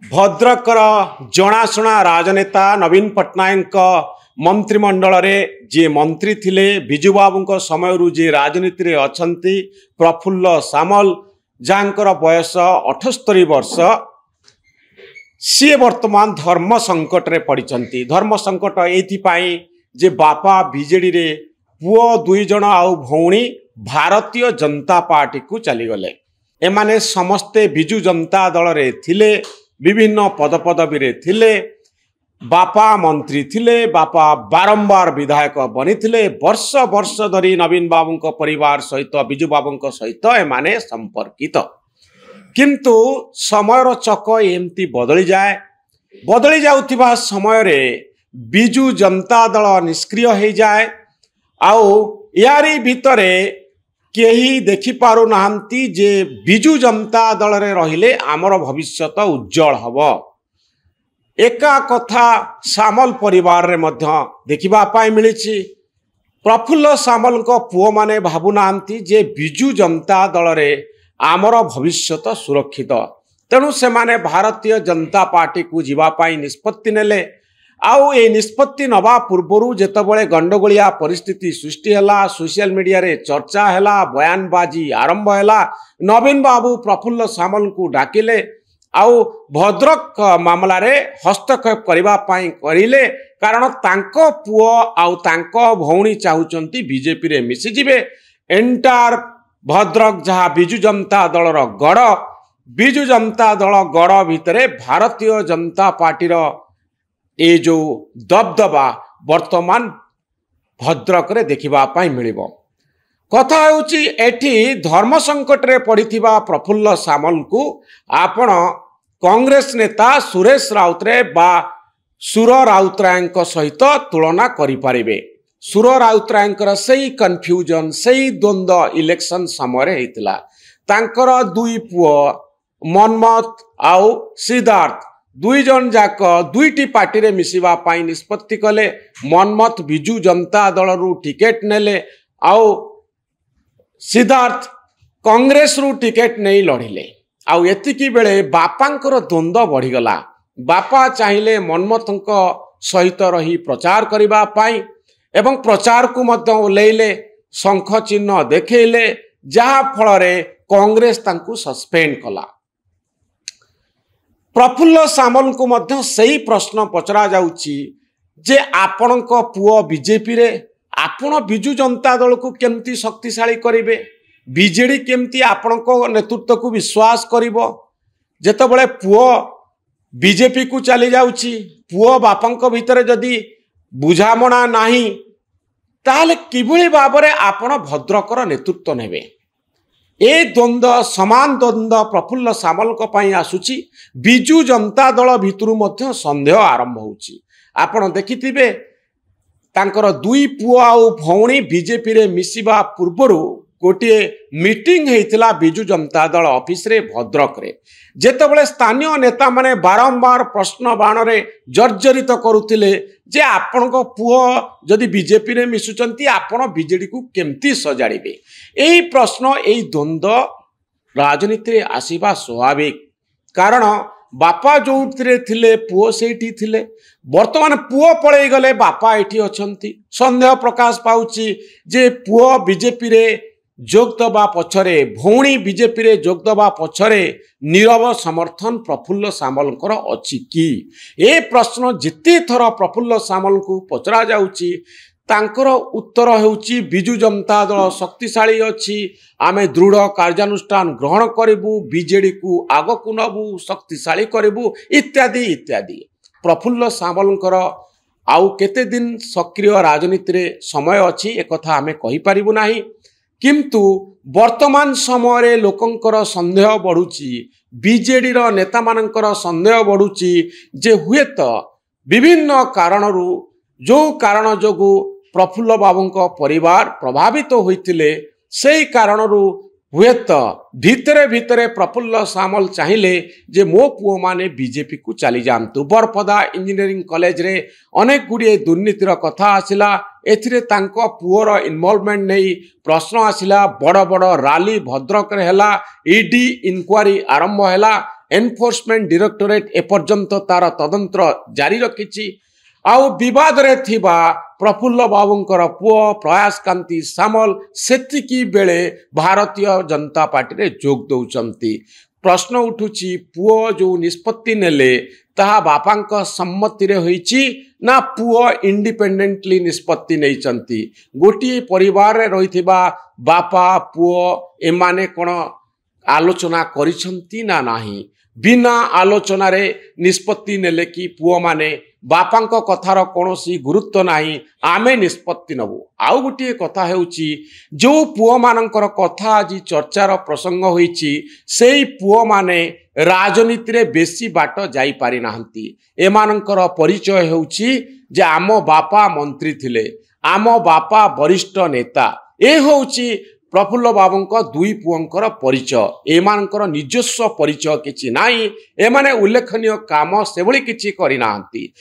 भद्रकर जनाशुना राजनेता नवीन पट्टनायक मंत्रिमंडल रे जे मंत्री थिले बिजू बाबू समय जे राजनीति रे अछंती प्रफुल्ल सामल जांकर बयस 78 वर्ष सी वर्तमान धर्म संकट रे पड़िचंती। धर्म संकट एथिपाई जे बापा बीजेडी रे पुओ 2 जण आउ भौणी भारतीय जनता पार्टी को चलीगले। एमाने समस्ते बिजू जनता दल रे थिले, विभिन्न पदपदवी रे थिले, बापा मंत्री थिले, बापा बारंबार विधायक बनी थिले। वर्ष वर्ष धरी नवीन बाबू को परिवार सहित बिजू बाबू को सहित एमाने संपर्कित। किंतु समयर चक एमती बदली जाए। बदली जाउथिबा समय रे बिजू जनता दल निष्क्रिय हो जाए। आउ यारी भितरे केही देखि पारु नाहंती जे बिजू जनता दल रे रहिले आमर भविष्यत उज्जवल हबो। एका कथा सामल परिवार रे मध्य देखिबा पाई मिलिछि। प्रफुल्ल सामल को पुओ माने भाबु नाहंती जे बिजू जनता दल रे आमर भविष्यत सुरक्षित। तेणु से माने भारतीय जनता पार्टी को जीवा पाई निष्पत्ति नेले। आउ ए निष्पत्ति नवा पूर्वरु जेतबळे गंडगोलिया परिस्थिति सृष्टि हला, सोशल मीडिया रे चर्चा हला, बयानबाजी आरंभ हला, नवीन बाबू प्रफुल्ल सामल को डाकिले। आउ भद्रक मामला रे हस्तक्षेप करबा पाई करिले। कारण तांको पुओ आउ तांको भौणी चाहुचंती बीजेपी रे मिसि जिवे। एंटायर भद्रक जहाँ बिजू जनता दल गड़, बिजू जनता दल गड़ भितरे भारतीय जनता पार्टी ए जो दबदबा वर्तमान भद्रक रे देखिबा पाई मिलिबो। कथा होउची एठी धर्म संकट रे पड़िथिबा प्रफुल्ल सामल को आपण कांग्रेस नेता सुरेश राउतराय बा सुर राउतरायଙ୍କ सहित तुलना करि पारिबे। सुर राउतरायଙ୍କର सही कन्फ्यूजन, सही द्वंद्व इलेक्शन समय हेतिला। तांकर 2 पुओ मनमत आउ सिद्धार्थ 2 जन जाक 2टी पार्टी रे मिसिबा पाई निष्पत्ति कले। मनमत बिजू जनता दल रु टिकेट नेले, आउ सिद्धार्थ कांग्रेस रु टिकेट नहीं लड़िले। आउ एतिकी बेले बापांकर द्वंद्व बढ़ीगला। बापा चाहिले मनमतଙ୍କ सहित रही प्रचार करिबा पाई एवं प्रचार को मध्य ओलेइले, शंख चिन्ह देखेले, जहा फल रे कांग्रेस तांकु सस्पेंड कला। प्रफुल्ल सामल को मध्य सही प्रश्न पचरा जाउची जे आपणक पुओ बीजेपी रे आपण बिजू जनता दल को केमती शक्तिशाली करिवे, बीजेडी केमती आपणक नेतृत्व को विश्वास करिवो। जेतबळे पुओ बीजेपी को चली जाउची, पुओ बापंक भितरे जदी बुझामणा नाही, ताहले किभଳି भाबरे आपण भद्रकर नेतृत्व नेबे। ए द्वंद्व समान द्वंद्व प्रफुल्ल सामल को पाई आसुची। बिजू जनता दल भितरु मध्य संदेह आरंभ होउची। आपण देखिथिबे तांकर 2 पुओ आउ भौणी बीजेपी रे मिसिबा पूर्वरु गोटे मीटिंग हेतिला बिजू जनता दल ऑफिस रे भद्रक रे। जेतबळे स्थानीय नेता माने बारंबार प्रश्न बाण रे जर्जरित करुथिले जे आपण को पुओ जदि बीजेपी रे मिसुचंती आपण बीजेडी को केमती सजाड़िबे। एही प्रश्न एही द्वंद्व राजनीति रे आसीबा स्वाभाविक। कारण बापा जोउथिरे थिले पुओ सेठी थिले। वर्तमान पुओ पळेई गले, बापा एठी अछंती। संदेह प्रकाश पाउची जे पुओ बीजेपी रे जोगदबा पछरे, भौणी बीजेपी रे जोगदबा पछरे नीरव समर्थन प्रफुल्ल सामल कर अछि कि? ए प्रश्न जिते थर प्रफुल्ल सामल को पचरा जाउची, तांकर उत्तर हेउची बिजू जनता दल शक्तिशाली अछि, आमे दृढ़ कार्यानुष्ठान ग्रहण करिबु, बीजेडी को आग को नबु, शक्तिशाली करिबु इत्यादि इत्यादि। प्रफुल्ल सामलकर आउ केते दिन सक्रिय राजनीति रे समय अछि ए कथा आमे कहि परिबु नाही। किंतु वर्तमान समय रे लोकंकर संदेह बढ़ुची, बीजेडी रो नेता मानकर संदेह बढ़ुची जे हुएत विभिन्न कारणरू जो कारण जोगु प्रफुल्ल बाबूंको परिवार प्रभावित होइतिले, सेही कारणरू हुएत भितरे भितरे प्रफुल्ल सामल चाहिए जे मो पुओ माने बीजेपी को चली जातु। बरपदा इंजीनियरिंग कॉलेज रे अनेक गुड़िए दुर्नीतिर कथा आसिला। एथिरे तांको पुओर इनवॉल्वमेंट नहीं प्रश्न आसिला। बड़ बड़ राली भद्रक रे हला, ईडी इंक्वारी आरंभ हला एनफोर्समेंट डायरेक्टोरेट एपर्यंत तार तदंत जारी रखिछि। आउ विवाद रे थिबा प्रफुल्ल बाबूंकर पुओ प्रयास कांति सामल सेतिकी बेले भारतीय जनता पार्टी रे जोग दउचंती। प्रश्न उठुची पुओ जो निष्पत्ति नेले ताहा बापांक सम्मति रे होईची ना पुओ इंडिपेंडेंटली निष्पत्ति नैचंती। गोटी परिवार रे रहिथिबा बापा पुओ एमाने कोन आलोचना करिसंती ना नाही। बिना आलोचना रे निष्पत्ति नेले कि पुओ माने बापांक कथार कोनोसी गुरुत्व नाही आमे निष्पत्ति नबु। आउ गोटे कथा हेउची जो पुओ मानकर कथा आज चर्चार प्रसंग होईची सेई पुओ माने राजनीति रे बेसी बाट जाई पारि नाहंती। एमानकर परिचय हेउची जे आम बापा मंत्री थिले, आम बापा वरिष्ठ नेता। ए होउची प्रफुल्ल बाबूंक दुई पुओंकर परिचय। एमानकर निजस्व परिचय किछि नाही। एमाने उल्लेखनीय काम सेभଳି किछि करि नाहंती।